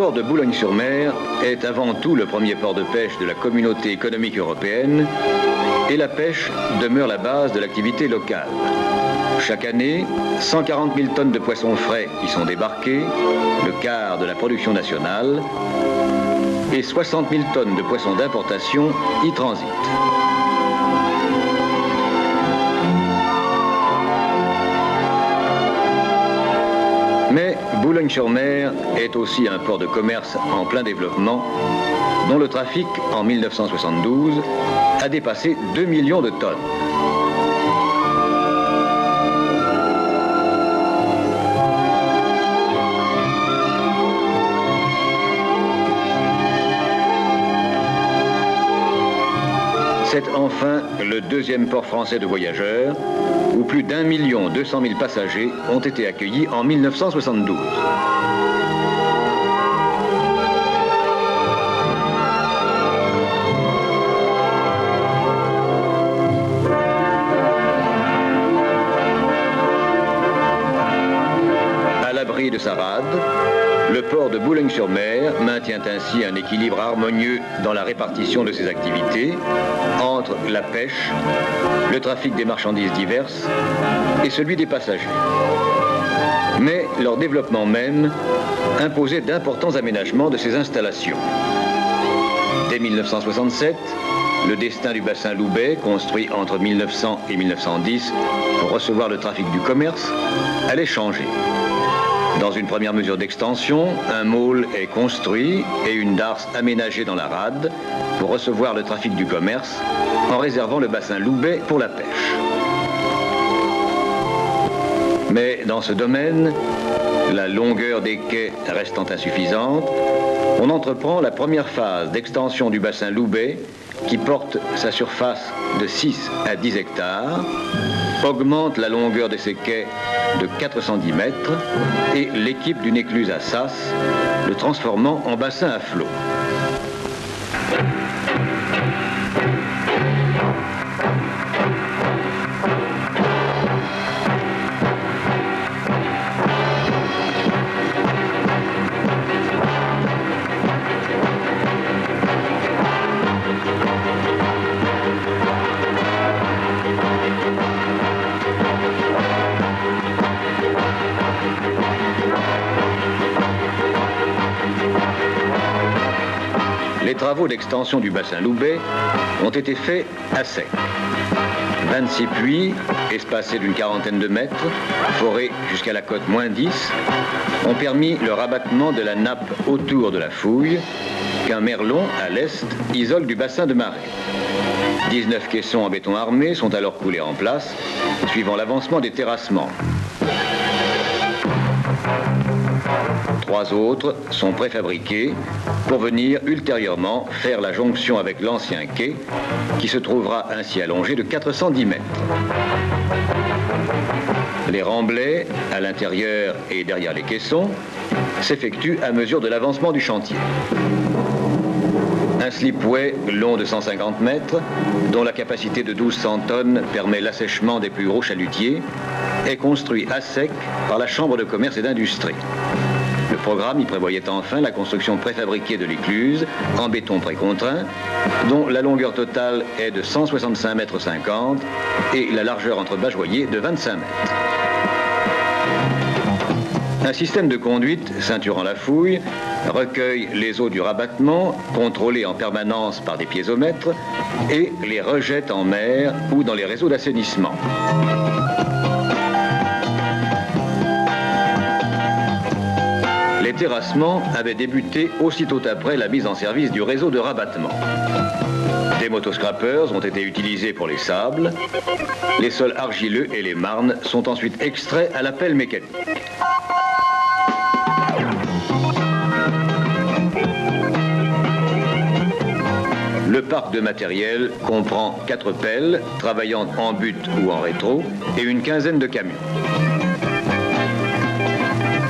port de Boulogne-sur-Mer est avant tout le premier port de pêche de la communauté économique européenne et la pêche demeure la base de l'activité locale. Chaque année, 140 000 tonnes de poissons frais y sont débarquées, le quart de la production nationale, et 60 000 tonnes de poissons d'importation y transitent. Mais Boulogne-sur-Mer est aussi un port de commerce en plein développement, dont le trafic, en 1972, a dépassé 2 millions de tonnes. C'est enfin le deuxième port français de voyageurs, où plus d'1 200 000 passagers ont été accueillis en 1972. À l'abri de sa rade, le port de Boulogne-sur-Mer maintient ainsi un équilibre harmonieux dans la répartition de ses activités entre la pêche, le trafic des marchandises diverses et celui des passagers. Mais leur développement même imposait d'importants aménagements de ces installations. Dès 1967, le destin du bassin Loubet, construit entre 1900 et 1910 pour recevoir le trafic du commerce, allait changer. Dans une première mesure d'extension, un môle est construit et une darse aménagée dans la rade pour recevoir le trafic du commerce en réservant le bassin Loubet pour la pêche. Mais dans ce domaine, la longueur des quais restant insuffisante, on entreprend la première phase d'extension du bassin Loubet qui porte sa surface de 6 à 10 hectares, augmente la longueur de ses quais de 410 mètres et l'équipe d'une écluse à sas, le transformant en bassin à flot. Les travaux d'extension du bassin Loubet ont été faits à sec. 26 puits, espacés d'une quarantaine de mètres, forés jusqu'à la cote -10, ont permis le rabattement de la nappe autour de la fouille qu'un merlon, à l'est, isole du bassin de marée. 19 caissons en béton armé sont alors coulés en place, suivant l'avancement des terrassements. 3 autres sont préfabriqués pour venir ultérieurement faire la jonction avec l'ancien quai qui se trouvera ainsi allongé de 410 mètres. Les remblais, à l'intérieur et derrière les caissons, s'effectuent à mesure de l'avancement du chantier. Un slipway long de 150 mètres, dont la capacité de 1200 tonnes permet l'assèchement des plus gros chalutiers, est construit à sec par la Chambre de commerce et d'industrie. Le programme y prévoyait enfin la construction préfabriquée de l'écluse en béton précontraint, dont la longueur totale est de 165,50 mètres et la largeur entre bajoyers de 25 mètres. Un système de conduite ceinturant la fouille recueille les eaux du rabattement, contrôlées en permanence par des piézomètres, et les rejette en mer ou dans les réseaux d'assainissement. Les terrassements avaient débuté aussitôt après la mise en service du réseau de rabattement. Des motoscrapeurs ont été utilisés pour les sables. Les sols argileux et les marnes sont ensuite extraits à la pelle mécanique. Le parc de matériel comprend 4 pelles travaillant en butte ou en rétro et une quinzaine de camions.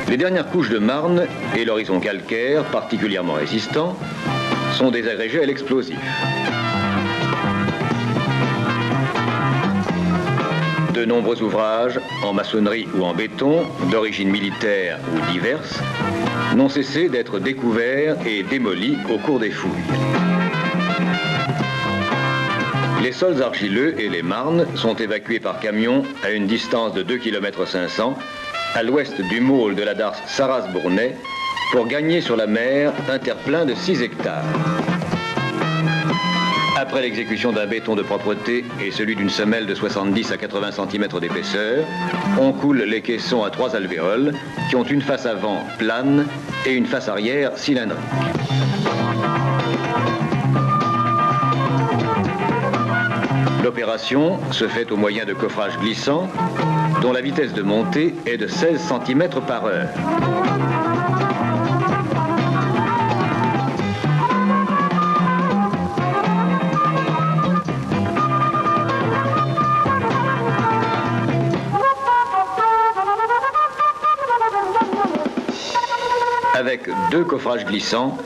Les dernières couches de marne et l'horizon calcaire, particulièrement résistants, sont des agrégés à l'explosif. De nombreux ouvrages, en maçonnerie ou en béton, d'origine militaire ou diverse, n'ont cessé d'être découverts et démolis au cours des fouilles. Les sols argileux et les marnes sont évacués par camion à une distance de 2,5 km à l'ouest du môle de la darse Sarraz-Bournay pour gagner sur la mer un terre-plein de 6 hectares. Après l'exécution d'un béton de propreté et celui d'une semelle de 70 à 80 cm d'épaisseur, on coule les caissons à 3 alvéoles qui ont une face avant plane et une face arrière cylindrique. L'opération se fait au moyen de coffrages glissants dont la vitesse de montée est de 16 cm par heure. Avec 2 coffrages glissants,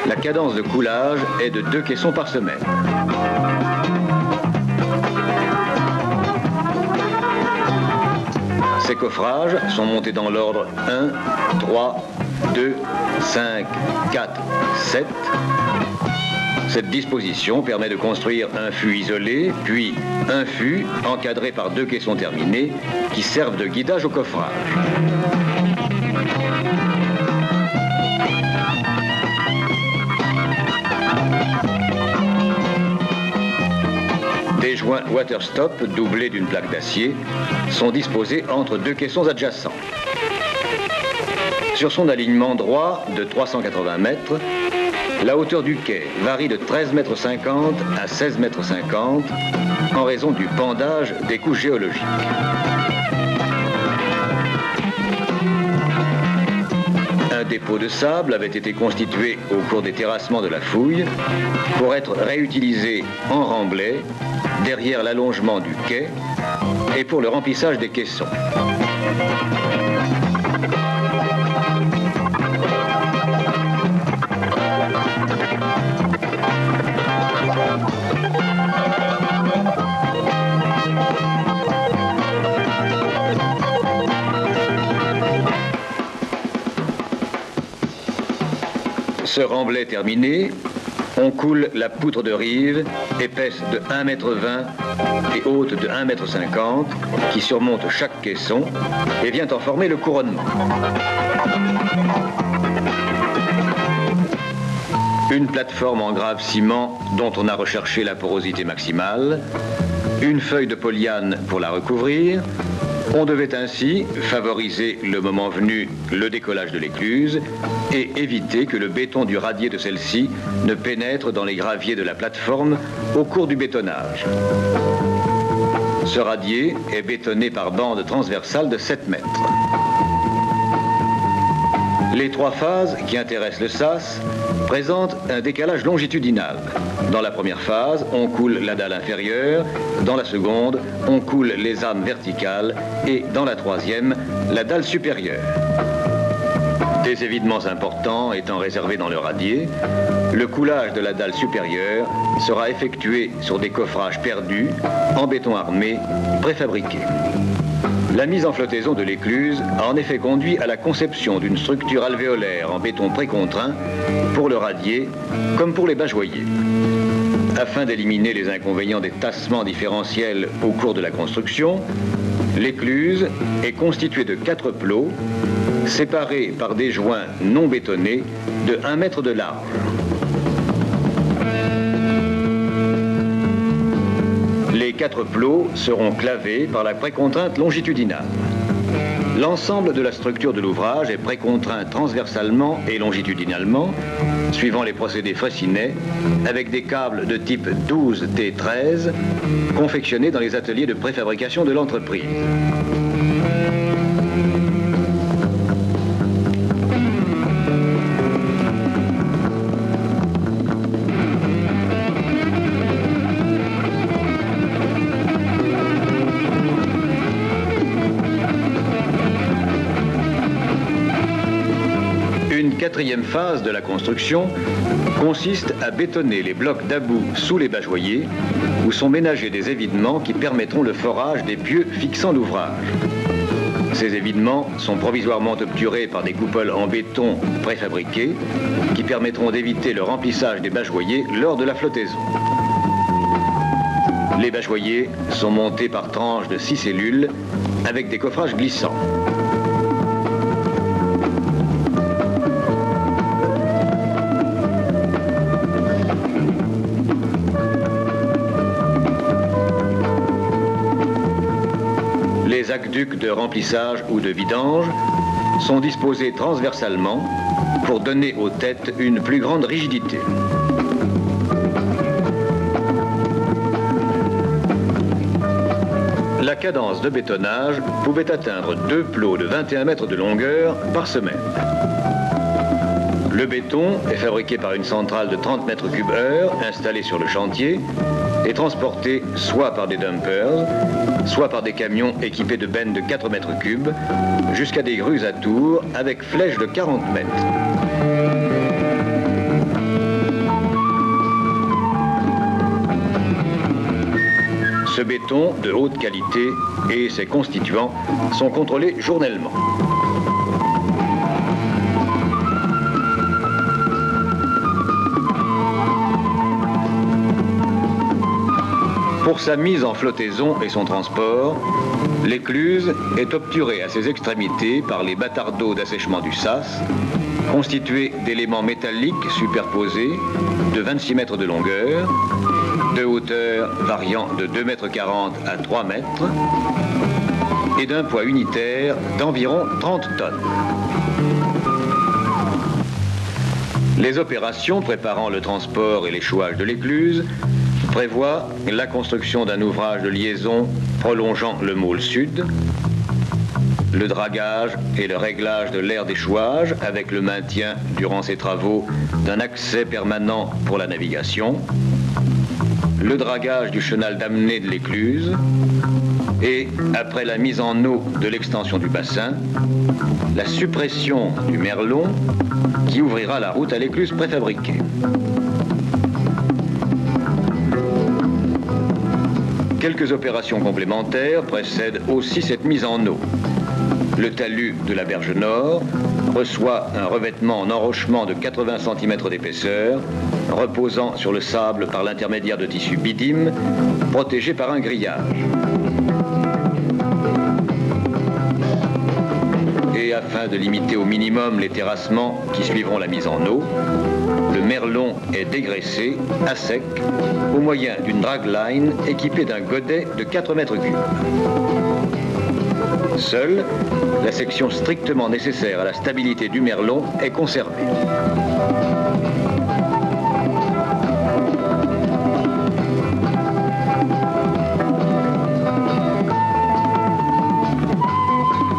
la cadence de coulage est de 2 caissons par semaine. Ces coffrages sont montés dans l'ordre 1, 3, 2, 5, 4, 7. Cette disposition permet de construire un fût isolé, puis un fût encadré par 2 caissons terminés qui servent de guidage au coffrage. Des joints waterstop doublés d'une plaque d'acier sont disposés entre 2 caissons adjacents. Sur son alignement droit de 380 mètres, la hauteur du quai varie de 13,50 m à 16,50 m en raison du pendage des couches géologiques. Un dépôt de sable avait été constitué au cours des terrassements de la fouille pour être réutilisé en remblai derrière l'allongement du quai et pour le remplissage des caissons. Ce remblai terminé, on coule la poutre de rive, épaisse de 1,20 m et haute de 1,50 m, qui surmonte chaque caisson et vient en former le couronnement. Une plateforme en grave ciment dont on a recherché la porosité maximale, une feuille de polyane pour la recouvrir. On devait ainsi favoriser le moment venu le décollage de l'écluse et éviter que le béton du radier de celle-ci ne pénètre dans les graviers de la plateforme au cours du bétonnage. Ce radier est bétonné par bande transversale de 7 mètres. Les 3 phases qui intéressent le SAS présentent un décalage longitudinal. Dans la première phase, on coule la dalle inférieure, dans la seconde, on coule les armes verticales et dans la troisième, la dalle supérieure. Des évidements importants étant réservés dans le radier, le coulage de la dalle supérieure sera effectué sur des coffrages perdus en béton armé préfabriqué. La mise en flottaison de l'écluse a en effet conduit à la conception d'une structure alvéolaire en béton précontraint pour le radier comme pour les bajoyers. Afin d'éliminer les inconvénients des tassements différentiels au cours de la construction, l'écluse est constituée de 4 plots séparés par des joints non bétonnés de 1 mètre de large. Les 4 plots seront clavés par la précontrainte longitudinale. L'ensemble de la structure de l'ouvrage est précontraint transversalement et longitudinalement, suivant les procédés Fraissinet, avec des câbles de type 12T13 confectionnés dans les ateliers de préfabrication de l'entreprise. quatrième phase de la construction consiste à bétonner les blocs d'about sous les bajoyers où sont ménagés des évidements qui permettront le forage des pieux fixant l'ouvrage. Ces évidements sont provisoirement obturés par des coupoles en béton préfabriquées qui permettront d'éviter le remplissage des bajoyers lors de la flottaison. Les bajoyers sont montés par tranches de 6 cellules avec des coffrages glissants. Les aqueducs de remplissage ou de vidange sont disposés transversalement pour donner aux têtes une plus grande rigidité. La cadence de bétonnage pouvait atteindre 2 plots de 21 mètres de longueur par semaine. Le béton est fabriqué par une centrale de 30 mètres cubes heure installée sur le chantier et transporté soit par des dumpers, soit par des camions équipés de bennes de 4 mètres cubes, jusqu'à des grues à tours avec flèches de 40 mètres. Ce béton de haute qualité et ses constituants sont contrôlés journellement. Pour sa mise en flottaison et son transport, l'écluse est obturée à ses extrémités par les bâtardeaux d'assèchement du sas, constitués d'éléments métalliques superposés de 26 mètres de longueur, de hauteur variant de 2,40 mètres à 3 mètres et d'un poids unitaire d'environ 30 tonnes. Les opérations préparant le transport et l'échouage de l'écluse prévoient la construction d'un ouvrage de liaison prolongeant le môle sud, le dragage et le réglage de l'aire d'échouage avec le maintien durant ces travaux d'un accès permanent pour la navigation, le dragage du chenal d'amener de l'écluse et, après la mise en eau de l'extension du bassin, la suppression du merlon qui ouvrira la route à l'écluse préfabriquée. Quelques opérations complémentaires précèdent aussi cette mise en eau. Le talus de la berge nord reçoit un revêtement en enrochement de 80 cm d'épaisseur, reposant sur le sable par l'intermédiaire de tissus bidim, protégé par un grillage. Et afin de limiter au minimum les terrassements qui suivront la mise en eau, le merlon est dégraissé à sec au moyen d'une dragline équipée d'un godet de 4 mètres cubes. Seule la section strictement nécessaire à la stabilité du merlon est conservée.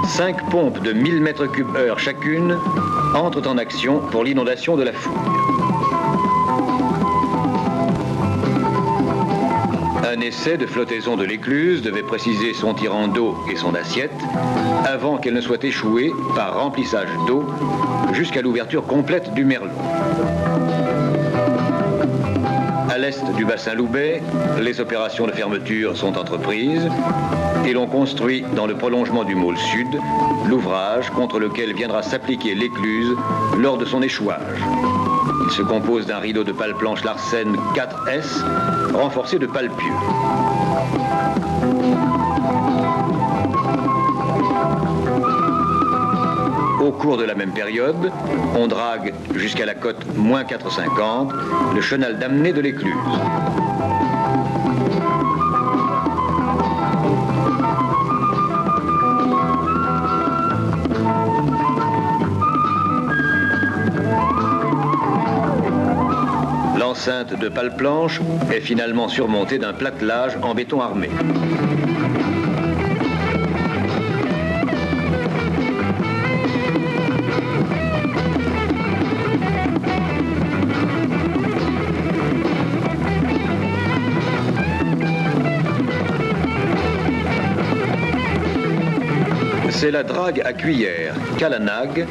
Cinq pompes de 1000 m3/h chacune entrent en action pour l'inondation de la fouille. Un essai de flottaison de l'écluse devait préciser son tirant d'eau et son assiette avant qu'elle ne soit échouée par remplissage d'eau jusqu'à l'ouverture complète du merlon. À l'est du bassin Loubet, les opérations de fermeture sont entreprises et l'on construit dans le prolongement du môle sud l'ouvrage contre lequel viendra s'appliquer l'écluse lors de son échouage. Il se compose d'un rideau de pales planches Larsen 4S renforcé de pales pieux. Au cours de la même période, on drague jusqu'à la cote -4,50 le chenal d'amener de l'écluse. L'enceinte de pales planches est finalement surmontée d'un platelage en béton armé. C'est la drague à cuillère, Calanag,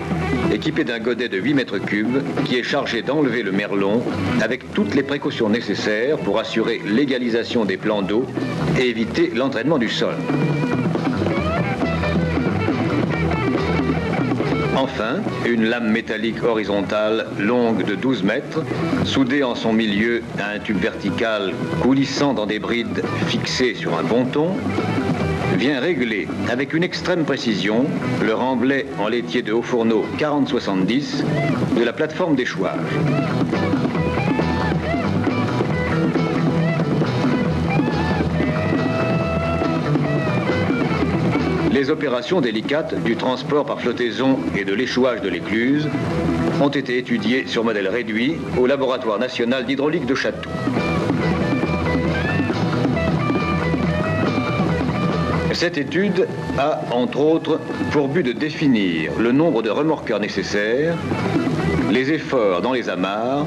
équipée d'un godet de 8 mètres cubes, qui est chargée d'enlever le merlon avec toutes les précautions nécessaires pour assurer l'égalisation des plans d'eau et éviter l'entraînement du sol. Enfin, une lame métallique horizontale longue de 12 mètres, soudée en son milieu à un tube vertical coulissant dans des brides fixées sur un ponton, vient régler avec une extrême précision le remblai en laitier de haut fourneau 40-70 de la plateforme d'échouage. Les opérations délicates du transport par flottaison et de l'échouage de l'écluse ont été étudiées sur modèle réduit au Laboratoire national d'hydraulique de Château. Cette étude a, entre autres, pour but de définir le nombre de remorqueurs nécessaires, les efforts dans les amarres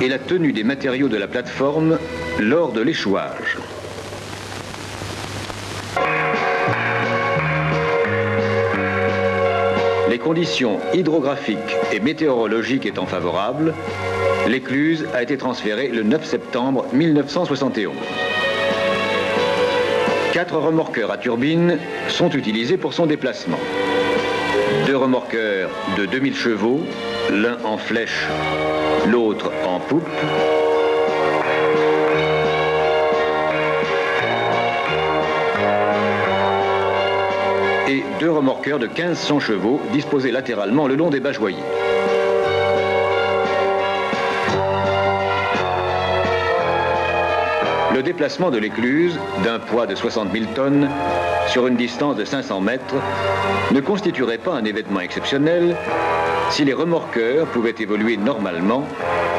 et la tenue des matériaux de la plateforme lors de l'échouage. Les conditions hydrographiques et météorologiques étant favorables, l'écluse a été transférée le 9 septembre 1971. 4 remorqueurs à turbine sont utilisés pour son déplacement. 2 remorqueurs de 2000 chevaux, l'un en flèche, l'autre en poupe. Et 2 remorqueurs de 1500 chevaux disposés latéralement le long des bageoyers. Le déplacement de l'écluse, d'un poids de 60 000 tonnes, sur une distance de 500 mètres, ne constituerait pas un événement exceptionnel si les remorqueurs pouvaient évoluer normalement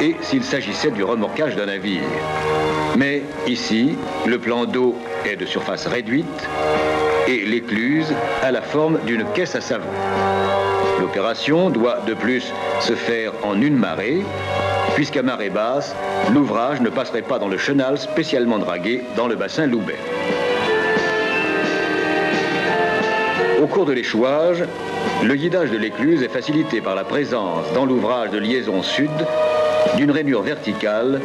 et s'il s'agissait du remorquage d'un navire. Mais ici, le plan d'eau est de surface réduite et l'écluse a la forme d'une caisse à savon. L'opération doit de plus se faire en une marée, puisqu'à marée basse, l'ouvrage ne passerait pas dans le chenal spécialement dragué dans le bassin Loubet. Au cours de l'échouage, le guidage de l'écluse est facilité par la présence dans l'ouvrage de liaison sud d'une rainure verticale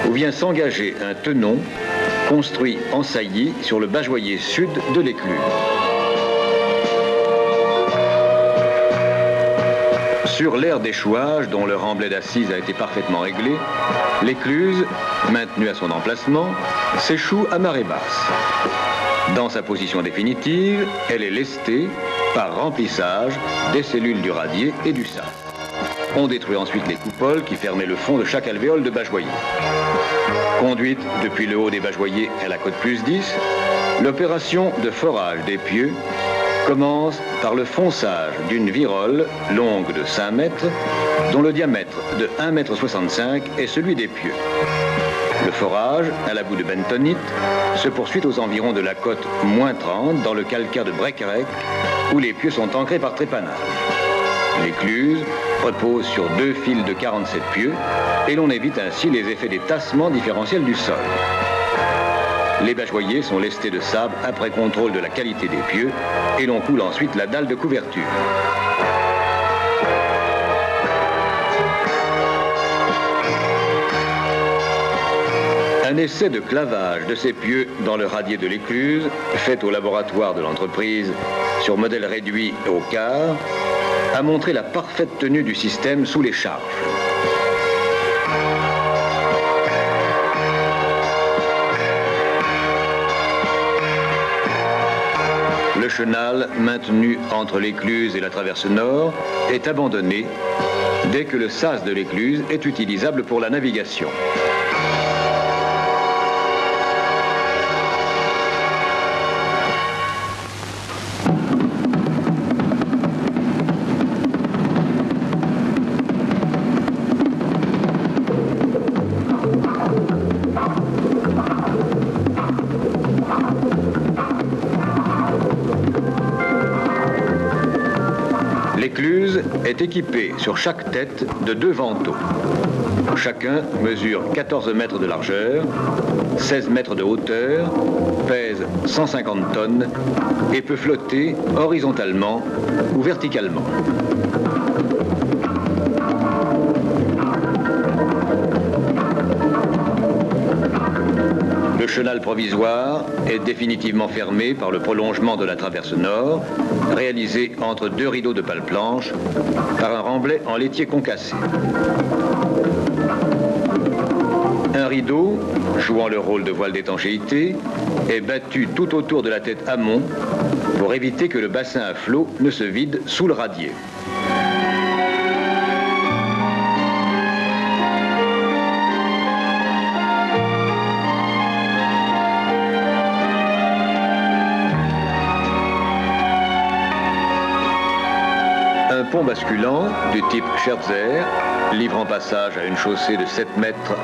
où vient s'engager un tenon construit en saillie sur le bageoyer sud de l'écluse. Sur l'aire d'échouage, dont le remblai d'assises a été parfaitement réglé, l'écluse, maintenue à son emplacement, s'échoue à marée basse. Dans sa position définitive, elle est lestée par remplissage des cellules du radier et du sas. On détruit ensuite les coupoles qui fermaient le fond de chaque alvéole de bageoyer. Conduite depuis le haut des bageoyers à la côte plus 10, l'opération de forage des pieux commence par le fonçage d'une virole longue de 5 mètres, dont le diamètre de 1,65 m est celui des pieux. Le forage, à la boue de bentonite, se poursuit aux environs de la côte -30 dans le calcaire de Brecquerec, où les pieux sont ancrés par trépanage. L'écluse repose sur 2 fils de 47 pieux et l'on évite ainsi les effets des tassements différentiels du sol. Les bageoyers sont lestés de sable après contrôle de la qualité des pieux et l'on coule ensuite la dalle de couverture. Un essai de clavage de ces pieux dans le radier de l'écluse, fait au laboratoire de l'entreprise sur modèle réduit au quart, a montré la parfaite tenue du système sous les charges. Le chenal, maintenu entre l'écluse et la traverse nord, est abandonné dès que le sas de l'écluse est utilisable pour la navigation. L'écluse est équipée sur chaque tête de 2 vantaux. Chacun mesure 14 mètres de largeur, 16 mètres de hauteur, pèse 150 tonnes et peut flotter horizontalement ou verticalement. Le chenal provisoire est définitivement fermé par le prolongement de la traverse nord, réalisé entre deux rideaux de pales planches par un remblai en laitier concassé. Un rideau, jouant le rôle de voile d'étanchéité, est battu tout autour de la tête amont pour éviter que le bassin à flot ne se vide sous le radier. Un pont basculant du type Scherzer, livrant passage à une chaussée de 7 mètres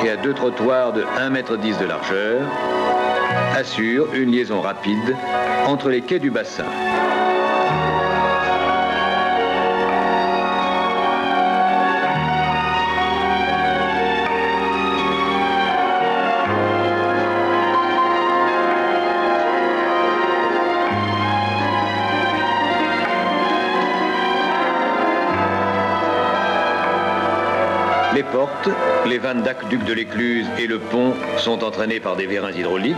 et à deux trottoirs de 1,10 m de largeur, assure une liaison rapide entre les quais du bassin. Les portes, les vannes d'aqueduc de l'écluse et le pont sont entraînés par des vérins hydrauliques.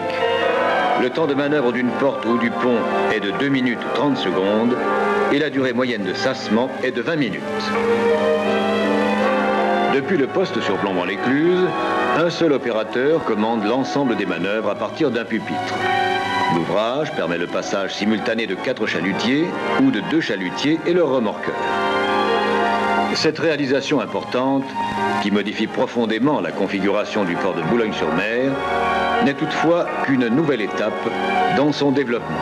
Le temps de manœuvre d'une porte ou du pont est de 2 minutes 30 secondes et la durée moyenne de sassement est de 20 minutes. Depuis le poste sur Plombant-l'Écluse, un seul opérateur commande l'ensemble des manœuvres à partir d'un pupitre. L'ouvrage permet le passage simultané de 4 chalutiers ou de 2 chalutiers et leur remorqueur. Cette réalisation importante, qui modifie profondément la configuration du port de Boulogne-sur-Mer, n'est toutefois qu'une nouvelle étape dans son développement.